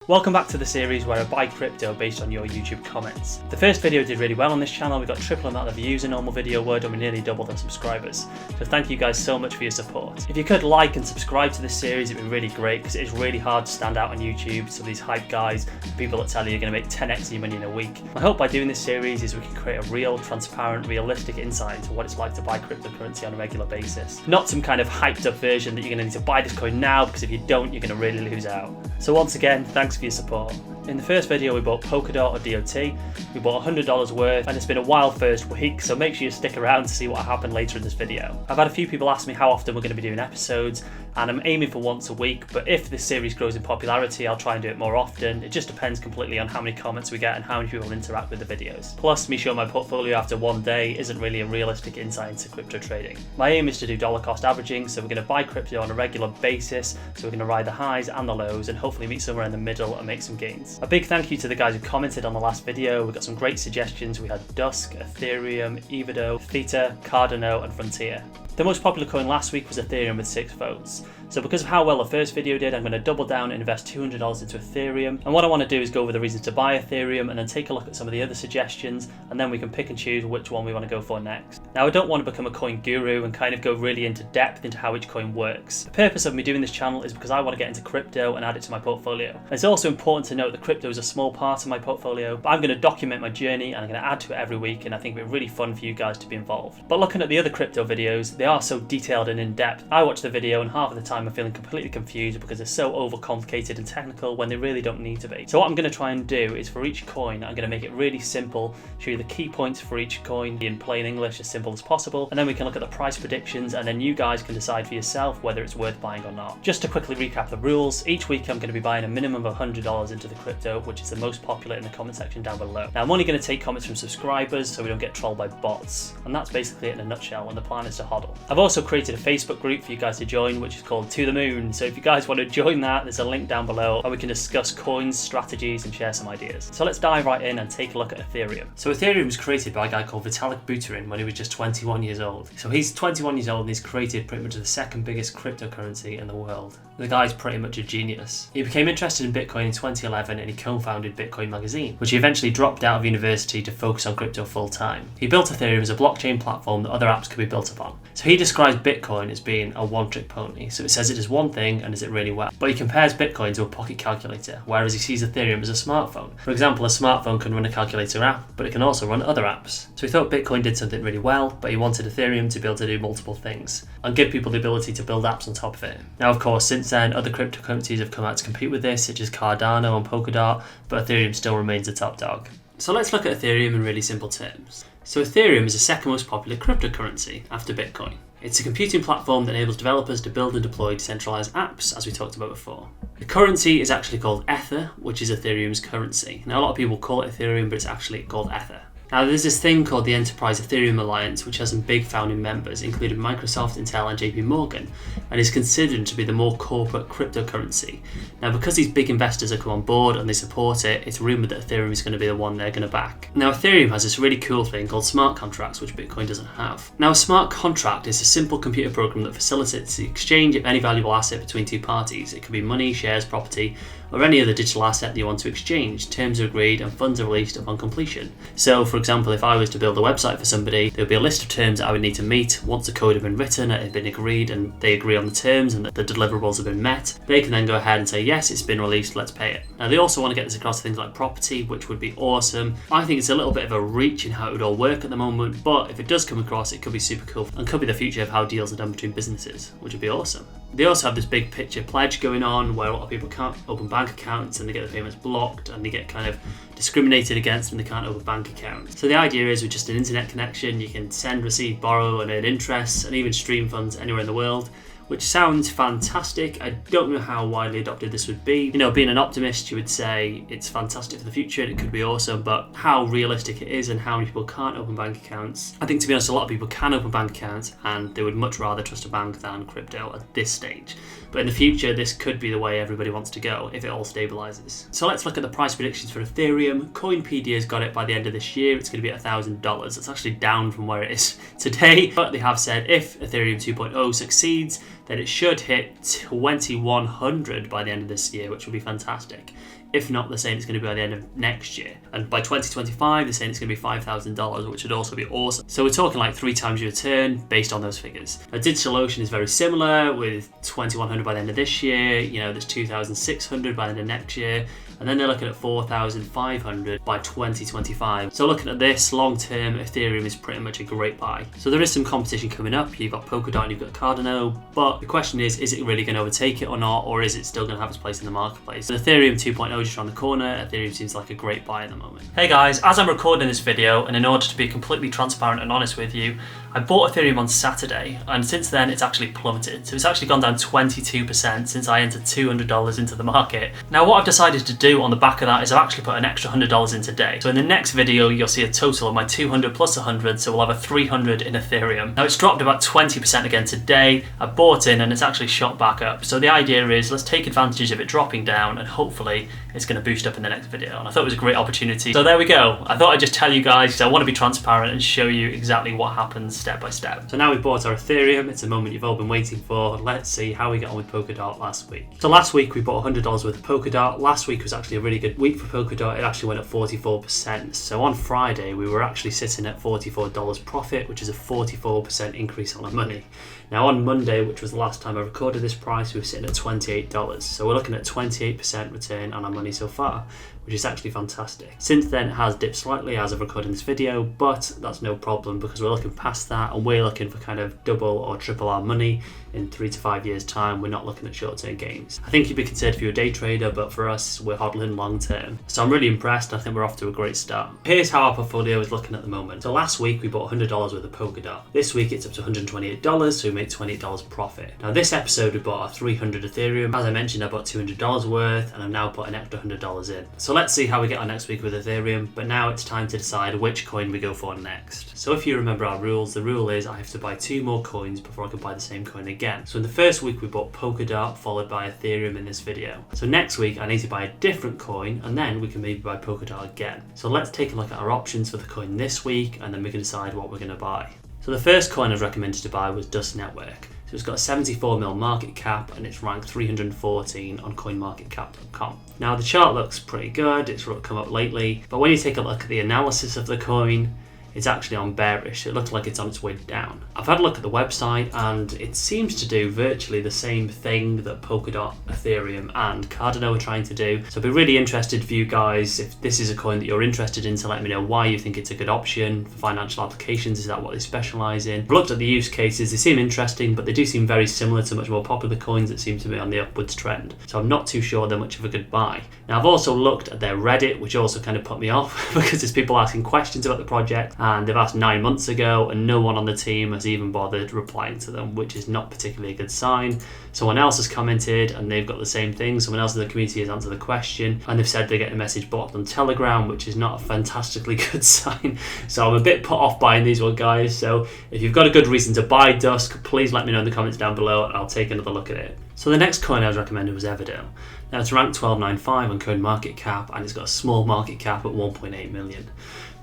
Welcome back to the series where I buy crypto based on your YouTube comments. The first video did really well on this channel. We got triple amount of views a normal video would, and we nearly doubled on subscribers. So thank you guys so much for your support. If you could like and subscribe to this series, it'd be really great because it is really hard to stand out on YouTube. So these hype guys, people that tell you you're going to make 10x your money in a week. My hope by doing this series is we can create a real, transparent, realistic insight into what it's like to buy cryptocurrency on a regular basis. Not some kind of hyped up version that you're going to need to buy this coin now, because if you don't, you're going to really lose out. So once again, thanks for your support. In the first video we bought Polkadot or DOT, we bought $100 worth, and it's been a wild first week, so make sure you stick around to see what happened later in this video. I've had a few people ask me how often we're going to be doing episodes, and I'm aiming for once a week, but if this series grows in popularity I'll try and do it more often. It just depends completely on how many comments we get and how many people interact with the videos. Plus, me showing my portfolio after one day isn't really a realistic insight into crypto trading. My aim is to do dollar cost averaging, so we're going to buy crypto on a regular basis, so we're going to ride the highs and the lows and hopefully meet somewhere in the middle and make some gains. A big thank you to the guys who commented on the last video. We got some great suggestions. We had Dusk, Ethereum, Evedo, Theta, Cardano and Frontier. The most popular coin last week was Ethereum with 6 votes. So because of how well the first video did, I'm going to double down and invest $200 into Ethereum. And what I want to do is go over the reasons to buy Ethereum and then take a look at some of the other suggestions, and then we can pick and choose which one we want to go for next. Now, I don't want to become a coin guru and kind of go really into depth into how each coin works. The purpose of me doing this channel is because I want to get into crypto and add it to my portfolio. And it's also important to note that crypto is a small part of my portfolio, but I'm going to document my journey and I'm going to add to it every week, and I think it'd be really fun for you guys to be involved. But looking at the other crypto videos, they are so detailed and in depth. I watch the video and half of the time I'm feeling completely confused because they're so overcomplicated and technical when they really don't need to be. So what I'm going to try and do is for each coin, I'm going to make it really simple, show you the key points for each coin in plain English, as simple as possible, and then we can look at the price predictions, and then you guys can decide for yourself whether it's worth buying or not. Just to quickly recap the rules, each week I'm going to be buying a minimum of $100 into the crypto, which is the most popular in the comment section down below. Now, I'm only going to take comments from subscribers so we don't get trolled by bots, and that's basically it in a nutshell, and the plan is to HODL. I've also created a Facebook group for you guys to join, which is called To The Moon, so if you guys want to join that, there's a link down below and we can discuss coins, strategies and share some ideas. So let's dive right in and take a look at Ethereum. So Ethereum was created by a guy called Vitalik Buterin when he was just 21 years old. So he's 21 years old and he's created pretty much the second biggest cryptocurrency in the world. The guy's pretty much a genius. He became interested in Bitcoin in 2011 and he co-founded Bitcoin magazine, which he eventually dropped out of university to focus on crypto full time. He built Ethereum as a blockchain platform that other apps could be built upon. So he describes Bitcoin as being a one-trick pony. So it says it does one thing and does it really well. But he compares Bitcoin to a pocket calculator, whereas he sees Ethereum as a smartphone. For example, a smartphone can run a calculator app, but it can also run other apps. So he thought Bitcoin did something really well, but he wanted Ethereum to be able to do multiple things and give people the ability to build apps on top of it. Now, of course, since then, other cryptocurrencies have come out to compete with this, such as Cardano and Polkadot, but Ethereum still remains the top dog. So let's look at Ethereum in really simple terms. So Ethereum is the second most popular cryptocurrency after Bitcoin. It's a computing platform that enables developers to build and deploy decentralized apps, as we talked about before. The currency is actually called Ether, which is Ethereum's currency. Now, a lot of people call it Ethereum, but it's actually called Ether. Now, there's this thing called the Enterprise Ethereum Alliance, which has some big founding members, including Microsoft, Intel and JP Morgan, and is considered to be the more corporate cryptocurrency. Now, because these big investors have come on board and they support it, it's rumoured that Ethereum is going to be the one they're going to back. Now, Ethereum has this really cool thing called smart contracts, which Bitcoin doesn't have. Now, a smart contract is a simple computer program that facilitates the exchange of any valuable asset between two parties. It could be money, shares, property, or any other digital asset that you want to exchange. Terms are agreed and funds are released upon completion. So, for example, if I was to build a website for somebody, there would be a list of terms that I would need to meet. Once the code had been written, it had been agreed, and they agree on the terms and that the deliverables have been met, they can then go ahead and say, yes, it's been released, let's pay it. Now, they also want to get this across to things like property, which would be awesome. I think it's a little bit of a reach in how it would all work at the moment, but if it does come across, it could be super cool and could be the future of how deals are done between businesses, which would be awesome. They also have this big picture pledge going on where a lot of people can't open bank accounts and they get the payments blocked and they get kind of discriminated against when they can't open bank accounts. So the idea is with just an internet connection, you can send, receive, borrow and earn interest and even stream funds anywhere in the world, which sounds fantastic. I don't know how widely adopted this would be. You know, being an optimist, you would say it's fantastic for the future and it could be awesome, but how realistic it is and how many people can't open bank accounts. I think, to be honest, a lot of people can open bank accounts and they would much rather trust a bank than crypto at this stage. But in the future, this could be the way everybody wants to go if it all stabilizes. So let's look at the price predictions for Ethereum. Coinpedia's got it by the end of this year. It's going to be $1,000. It's actually down from where it is today, but they have said if Ethereum 2.0 succeeds, then it should hit 2100 by the end of this year, which will be fantastic. If not, they're saying it's going to be by the end of next year. And by 2025, they're saying it's going to be $5,000, which would also be awesome. So we're talking like 3 times your return based on those figures. Now, DigitalOcean is very similar with 2,100 by the end of this year. You know, there's 2,600 by the end of next year. And then they're looking at 4,500 by 2025. So looking at this long term, Ethereum is pretty much a great buy. So there is some competition coming up. You've got Polkadot and you've got Cardano, but the question is it really going to overtake it or not, or is it still going to have its place in the marketplace? So Ethereum 2.0 just around the corner. Ethereum seems like a great buy at the moment. Hey guys, as I'm recording this video, and in order to be completely transparent and honest with you, I bought Ethereum on Saturday, and since then it's actually plummeted. So it's actually gone down 22% since I entered $200 into the market. Now what I've decided to do on the back of that is I've actually put an extra $100 in today. So in the next video you'll see a total of my 200 plus 100, so we'll have a 300 in Ethereum. Now it's dropped about 20% again today. I bought in and it's actually shot back up. So the idea is let's take advantage of it dropping down, and hopefully it's going to boost up in the next video. And I thought it was a great opportunity. So there we go. I thought I'd just tell you guys because I want to be transparent and show you exactly what happens step by step. So now we've bought our Ethereum. It's a moment you've all been waiting for. Let's see how we got on with Polkadot last week. So last week we bought $100 worth of Polkadot. Last week was actually a really good week for Polkadot. It actually went up 44%. So on Friday we were actually sitting at $44 profit, which is a 44% increase on our money. Now on Monday, which was the last time I recorded this price, we were sitting at $28. So we're looking at 28% return on our money so far, which is actually fantastic. Since then it has dipped slightly as of recording this video, but that's no problem because we're looking past that and we're looking for kind of double or triple our money in 3 to 5 years time. We're not looking at short-term gains. I think you'd be considered if you're a day trader, but for us, we're hodling long-term. So I'm really impressed. I think we're off to a great start. Here's how our portfolio is looking at the moment. So last week we bought $100 worth of Polkadot. This week it's up to $128, so we made $28 profit. Now this episode we bought our 300 Ethereum. As I mentioned, I bought $200 worth and I've now put an extra $100 in. So let's see how we get on next week with Ethereum, but now it's time to decide which coin we go for next. So if you remember our rules, the rule is I have to buy 2 more coins before I can buy the same coin again. So in the first week we bought Polkadot followed by Ethereum in this video. So next week I need to buy a different coin and then we can maybe buy Polkadot again. So let's take a look at our options for the coin this week and then we can decide what we're going to buy. So the first coin I was recommended to buy was Dust Network. So it's got a 74 mil market cap and it's ranked 314 on coinmarketcap.com. Now the chart looks pretty good, it's come up lately, but when you take a look at the analysis of the coin, it's actually on bearish. It looks like it's on its way down. I've had a look at the website and it seems to do virtually the same thing that Polkadot, Ethereum and Cardano are trying to do. So I'd be really interested for you guys, if this is a coin that you're interested in, to let me know why you think it's a good option for financial applications. Is that what they specialize in? I've looked at the use cases, they seem interesting, but they do seem very similar to much more popular coins that seem to be on the upwards trend. So I'm not too sure they're much of a good buy. Now I've also looked at their Reddit, which also kind of put me off because there's people asking questions about the project, and they've asked 9 months ago and no one on the team has even bothered replying to them, which is not particularly a good sign. Someone else has commented and they've got the same thing. Someone else in the community has answered the question and they've said they're getting a message blocked on Telegram, which is not a fantastically good sign. So I'm a bit put off buying these one, guys. So if you've got a good reason to buy Dusk, please let me know in the comments down below and I'll take another look at it. So the next coin I was recommended was Evedo. Now it's ranked 1295 on CoinMarketCap and it's got a small market cap at 1.8 million.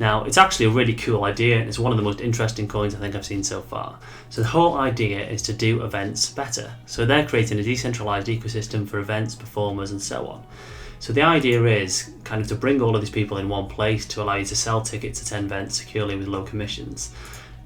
Now it's actually a really cool idea and it's one of the most interesting coins I think I've seen so far. So the whole idea is to do events better. So they're creating a decentralized ecosystem for events, performers and so on. So the idea is kind of to bring all of these people in one place to allow you to sell tickets, attend events securely with low commissions.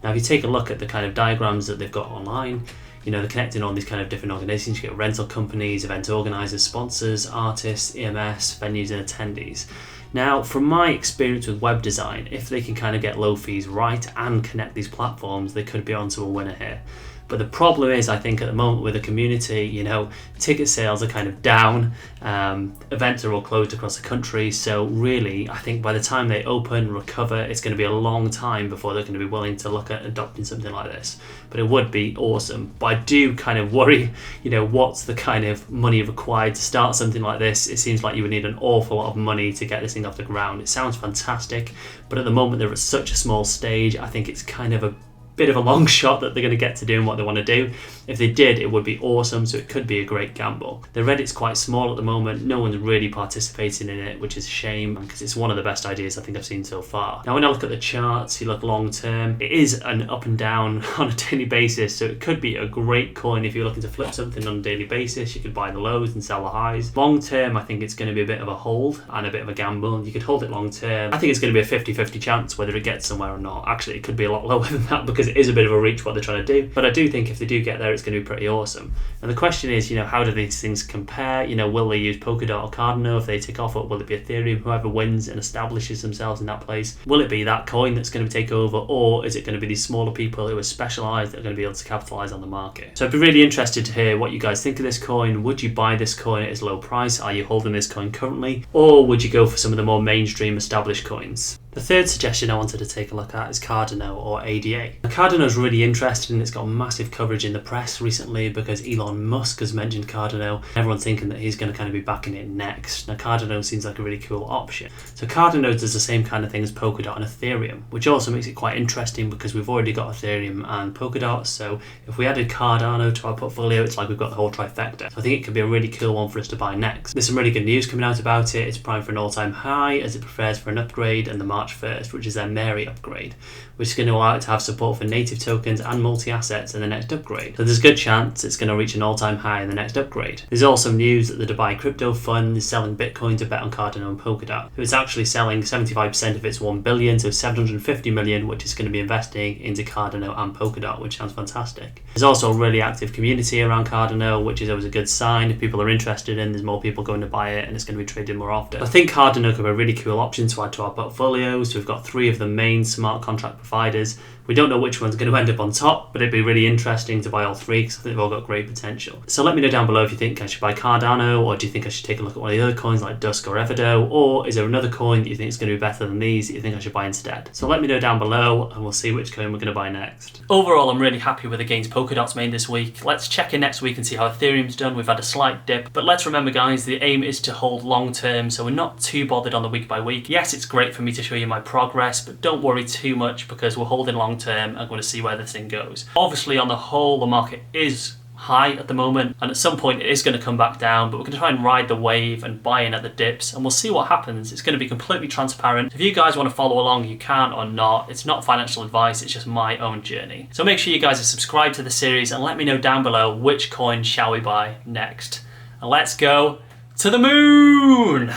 Now if you take a look at the kind of diagrams that they've got online, you know, they're connecting all these kind of different organizations. You get rental companies, event organizers, sponsors, artists, EMS, venues and attendees. Now, from my experience with web design, if they can kind of get low fees right and connect these platforms, they could be onto a winner here. But the problem is, I think at the moment with the community, you know, ticket sales are kind of down, events are all closed across the country. So really, I think by the time they open, recover, it's going to be a long time before they're going to be willing to look at adopting something like this. But it would be awesome. But I do kind of worry, you know, what's the kind of money required to start something like this? It seems like you would need an awful lot of money to get this thing off the ground. It sounds fantastic, but at the moment they're at such a small stage. I think it's kind of a bit of a long shot that they're going to get to doing what they want to do. If they did, it would be awesome, so it could be a great gamble. The Reddit's quite small at the moment, no one's really participating in it, which is a shame because it's one of the best ideas I think I've seen so far. Now when I look at the charts, you look long term, it is an up and down on a daily basis, so it could be a great coin if you're looking to flip something on a daily basis. You could buy the lows and sell the highs. Long term, I think it's going to be a bit of a hold and a bit of a gamble. You could hold it long term. I think it's going to be a 50-50 chance whether it gets somewhere or not. Actually, it could be a lot lower than that because it is a bit of a reach what they're trying to do, but I do think if they do get there, it's going to be pretty awesome. And the question is, how do these things compare? Will they use Polkadot or Cardano if they tick off, or will it be Ethereum? Whoever wins and establishes themselves in that place, will it be that coin that's going to take over, or is it going to be these smaller people who are specialized that are going to be able to capitalize on the market? So I'd be really interested to hear what you guys think of this coin. Would you buy this coin at its low price? Are you holding this coin currently, or would you go for some of the more mainstream established coins? The third suggestion I wanted to take a look at is Cardano or ADA. Now, Cardano is really interesting. It's got massive coverage in the press recently because Elon Musk has mentioned Cardano. Everyone's thinking that he's going to kind of be backing it next. Now, Cardano seems like a really cool option. So Cardano does the same kind of thing as Polkadot and Ethereum, which also makes it quite interesting because we've already got Ethereum and Polkadot. So if we added Cardano to our portfolio, it's like we've got the whole trifecta. So I think it could be a really cool one for us to buy next. There's some really good news coming out about it. It's primed for an all-time high as it prepares for an upgrade and the March 1st, which is their Mary upgrade, which is going to allow it to have support for native tokens and multi-assets in the next upgrade. So there's a good chance it's going to reach an all-time high in the next upgrade. There's also news that the Dubai Crypto Fund is selling Bitcoin to bet on Cardano and Polkadot. So it's actually selling 75% of its 1 billion, so 750 million, which is going to be investing into Cardano and Polkadot, which sounds fantastic. There's also a really active community around Cardano, which is always a good sign. If people are interested in, there's more people going to buy it and it's going to be traded more often. I think Cardano could be a really cool option to add to our portfolios. So we've got 3 of the main smart contract providers. We don't know which one's going to end up on top, but it'd be really interesting to buy all 3 because I think they've all got great potential. So let me know down below if you think I should buy Cardano, or do you think I should take a look at one of the other coins like Dusk or Evedo, or is there another coin that you think is going to be better than these that you think I should buy instead? So let me know down below and we'll see which coin we're going to buy next. Overall, I'm really happy with the gains Polkadot's made this week. Let's check in next week and see how Ethereum's done. We've had a slight dip, but let's remember guys, the aim is to hold long term, so we're not too bothered on the week by week. Yes, it's great for me to show you my progress, but don't worry too much because we're holding long term. I'm going to see where this thing goes. Obviously, on the whole, the market is high at the moment, and at some point it is going to come back down, but we're going to try and ride the wave and buy in at the dips, and we'll see what happens. It's going to be completely transparent. If you guys want to follow along, you can or not. It's not financial advice, it's just my own journey. So make sure you guys are subscribed to the series and let me know down below which coin shall we buy next. And let's go to the moon!